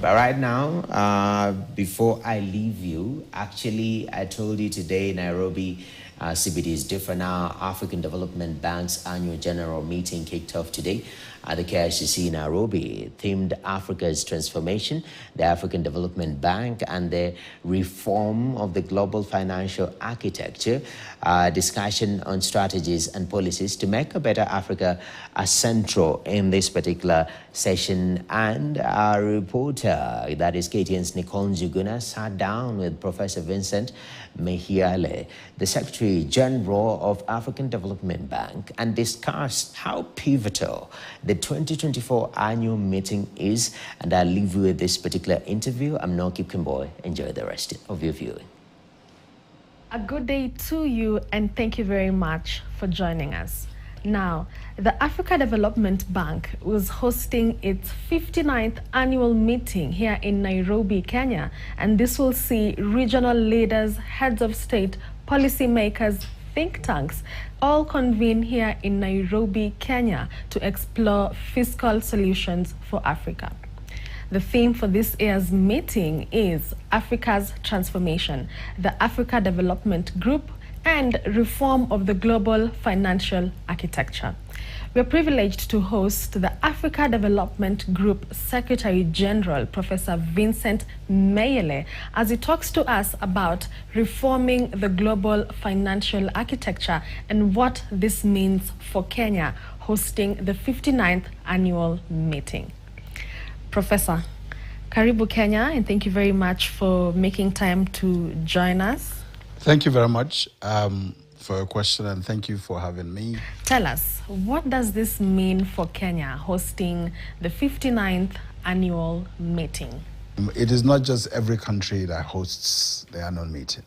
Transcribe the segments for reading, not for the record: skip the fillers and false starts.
But right now, before I leave you, actually, I told you today, Nairobi CBD is different now. African Development Bank's annual general meeting kicked off today at the KICC in Nairobi, themed Africa's transformation, the African Development Bank, and the reform of the global financial architecture. Discussion on strategies and policies to make a better Africa central in this particular session. And our reporter, that is KTN's Nicole Njuguna, sat down with Professor Vincent Nmehielle, the Secretary General of African Development Bank, and discussed how pivotal the 2024 annual meeting is. And I'll leave you with this particular interview. I'm Noki Kimboy. Enjoy the rest of your viewing. A good day to you, and thank you very much for joining us. Now, the Africa Development Bank was hosting its 59th annual meeting here in Nairobi, Kenya, and this will see regional leaders, heads of state, policymakers, think tanks all convene here in Nairobi, Kenya to explore fiscal solutions for Africa. The theme for this year's meeting is Africa's Transformation, the Africa Development Group, and reform of the global financial architecture. We're privileged to host the Africa Development Group Secretary General, Professor Vincent Nmehielle, as he talks to us about reforming the global financial architecture and what this means for Kenya hosting the 59th annual meeting. Professor, karibu Kenya, and thank you very much for making time to join us. Thank you very much for your question, and thank you for having me. Tell us, what does this mean for Kenya hosting the 59th annual meeting? It is not just every country that hosts the annual meeting.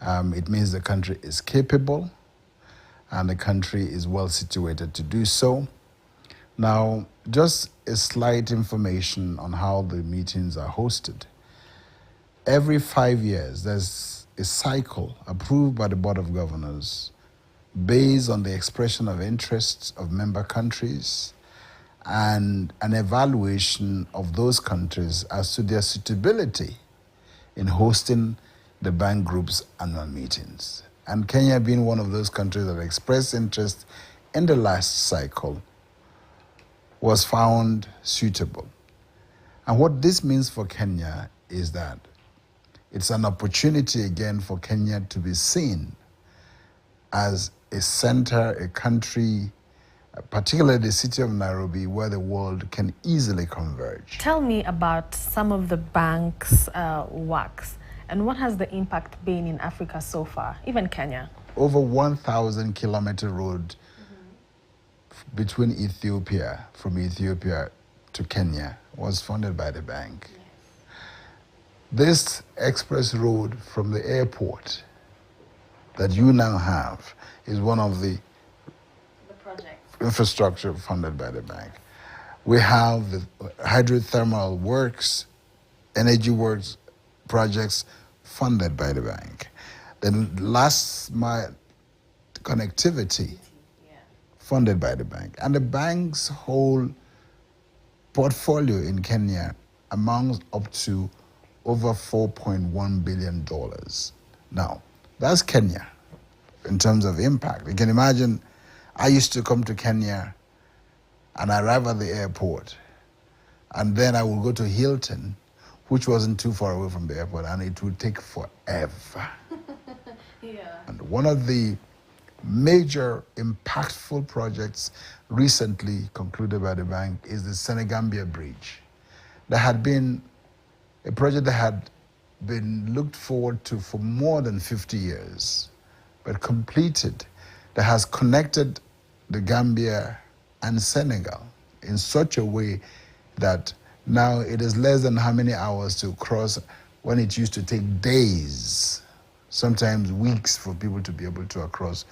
It means the country is capable and the country is well situated to do so. Now, just a slight information on how the meetings are hosted. Every 5 years, there's a cycle approved by the Board of Governors based on the expression of interests of member countries and an evaluation of those countries as to their suitability in hosting the bank group's annual meetings. And Kenya, being one of those countries that expressed interest in the last cycle, was found suitable. And what this means for Kenya is that it's an opportunity again for Kenya to be seen as a center, a country, particularly the city of Nairobi, where the world can easily converge. Tell me about some of the bank's works and what has the impact been in Africa so far, even Kenya? Over 1,000 kilometer road between Ethiopia, from Ethiopia to Kenya, was funded by the bank. Yes. This express road from the airport that you now have is one of the infrastructure funded by the bank. We have the hydrothermal works, energy works projects funded by the bank. The last mile connectivity funded by the bank. And the bank's whole portfolio in Kenya amounts up to over $4.1 billion. Now, that's Kenya in terms of impact. You can imagine, I used to come to Kenya and arrive at the airport, and then I would go to Hilton, which wasn't too far away from the airport, and it would take forever. Yeah. And one of the major impactful projects recently concluded by the bank is the Senegambia Bridge. There had been a project that had been looked forward to for more than 50 years, but completed, that has connected the Gambia and Senegal in such a way that now it is less than how many hours to cross, when it used to take days, sometimes weeks, for people to be able to cross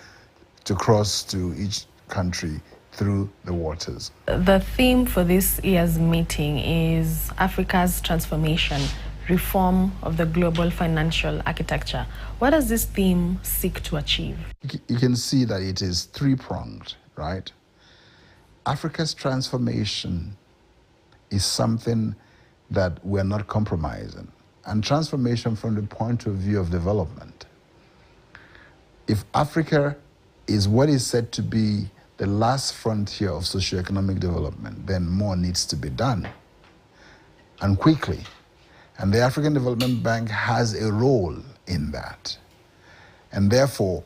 to each country through the waters. The theme for this year's meeting is Africa's Transformation, reform of the global financial architecture. What does this theme seek to achieve? You can see that it is three-pronged, right? Africa's transformation is something that we're not compromising, and transformation from the point of view of development. If Africa is what is said to be the last frontier of socioeconomic development, then more needs to be done, and quickly. And the African Development Bank has a role in that. And therefore,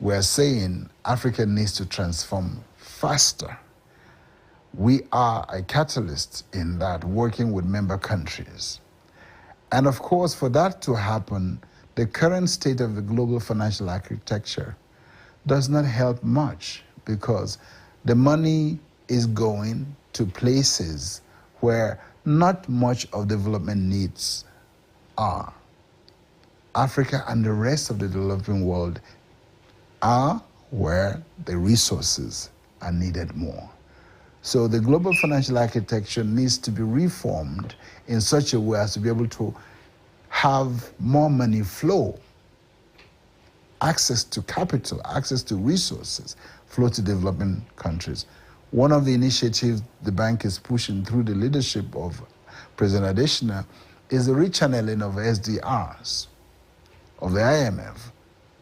we're saying Africa needs to transform faster. We are a catalyst in that, working with member countries. And of course, for that to happen, the current state of the global financial architecture does not help much, because the money is going to places where not much of development needs are. Africa and the rest of the developing world are where the resources are needed more. So the global financial architecture needs to be reformed in such a way as to be able to have more money flow, access to capital, access to resources flow to developing countries. One of the initiatives the bank is pushing through the leadership of President Adesina is the rechanneling of SDRs of the IMF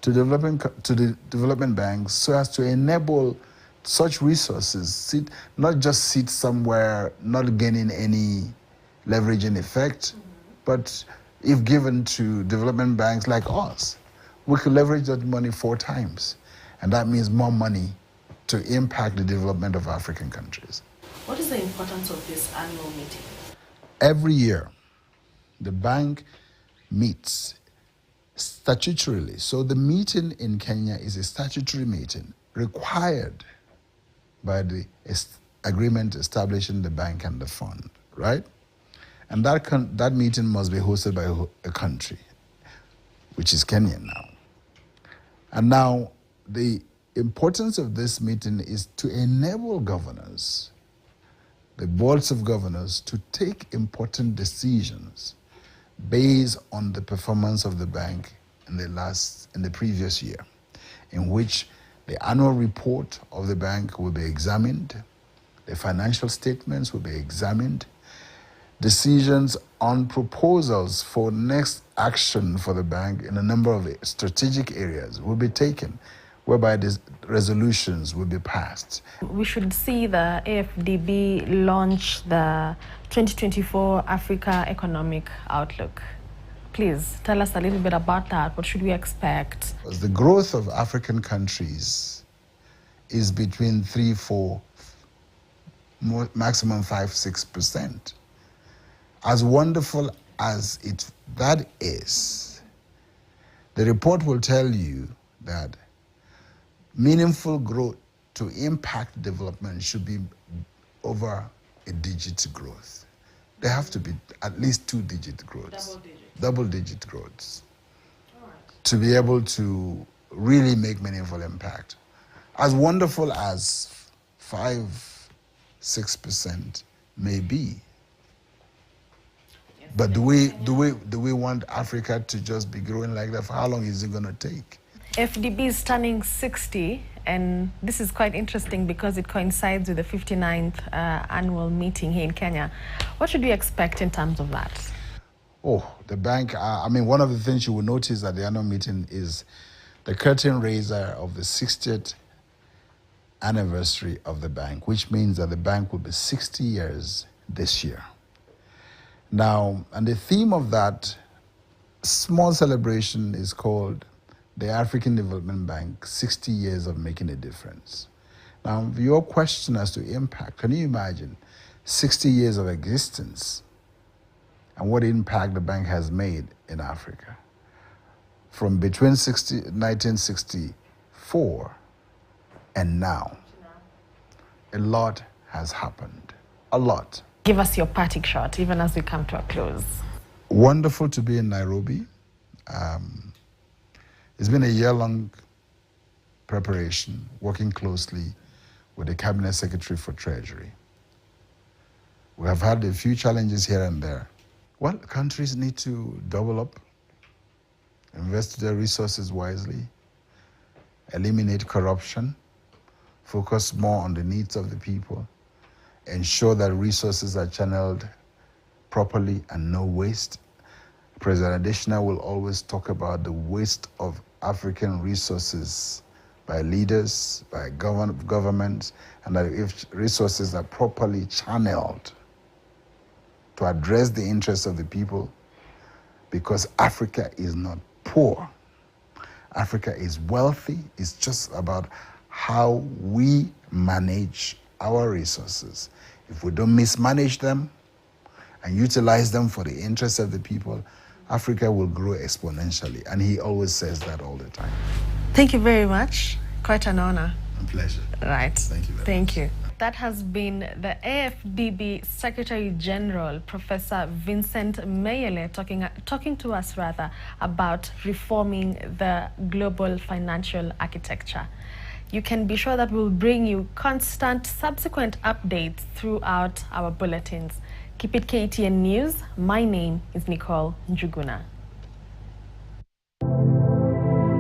to the development banks, so as to enable such resources not just sit somewhere not gaining any leveraging effect, but if given to development banks like us, we could leverage that money 4 times. And that means more money to impact the development of African countries. What is the importance of this annual meeting? Every year, the bank meets statutorily. So the meeting in Kenya is a statutory meeting required by the agreement establishing the bank and the fund, right? And that meeting must be hosted by a country, which is Kenya now. And now the importance of this meeting is to enable governors, the boards of governors, to take important decisions based on the performance of the bank in the previous year, in which the annual report of the bank will be examined, the financial statements will be examined, decisions on proposals for next action for the bank in a number of strategic areas will be taken, whereby these resolutions will be passed. We should see the AfDB launch the 2024 Africa Economic Outlook. Please tell us a little bit about that. What should we expect? The growth of African countries is between 3-4, maximum 5-6%. As wonderful as that is, the report will tell you that meaningful growth to impact development should be over a digit growth. There have to be at least 2-digit growths. Double-digit growths. All right. To be able to really make meaningful impact. As wonderful as 5-6% may be. But do we want Africa to just be growing like that? For how long is it going to take? AfDB is turning 60, and this is quite interesting because it coincides with the 59th annual meeting here in Kenya. What should we expect in terms of that? Oh, the bank, one of the things you will notice at the annual meeting is the curtain raiser of the 60th anniversary of the bank, which means that the bank will be 60 years this year. Now, and the theme of that small celebration is called the African Development Bank, 60 Years of Making a Difference. Now, your question as to impact, can you imagine 60 years of existence and what impact the bank has made in Africa? From between 1964 and now, a lot has happened, a lot. Give us your parting shot, even as we come to a close. Wonderful to be in Nairobi. It's been a year-long preparation, working closely with the Cabinet Secretary for Treasury. We have had a few challenges here and there. Well, countries need to double up, invest their resources wisely, eliminate corruption, focus more on the needs of the people, ensure that resources are channeled properly and no waste. President Adesina will always talk about the waste of African resources by leaders, by governments, and that if resources are properly channeled to address the interests of the people, because Africa is not poor. Africa is wealthy. It's just about how we manage our resources. If we don't mismanage them and utilize them for the interests of the people, Africa will grow exponentially. And he always says that all the time. Thank you very much. Quite an honor. A pleasure. Right. Thank you very much. Thank you. That has been the AfDB Secretary General, Professor Vincent Nmehielle, talking to us about reforming the global financial architecture. You can be sure that we'll bring you constant subsequent updates throughout our bulletins. Keep it KTN News. My name is Nicole Njuguna.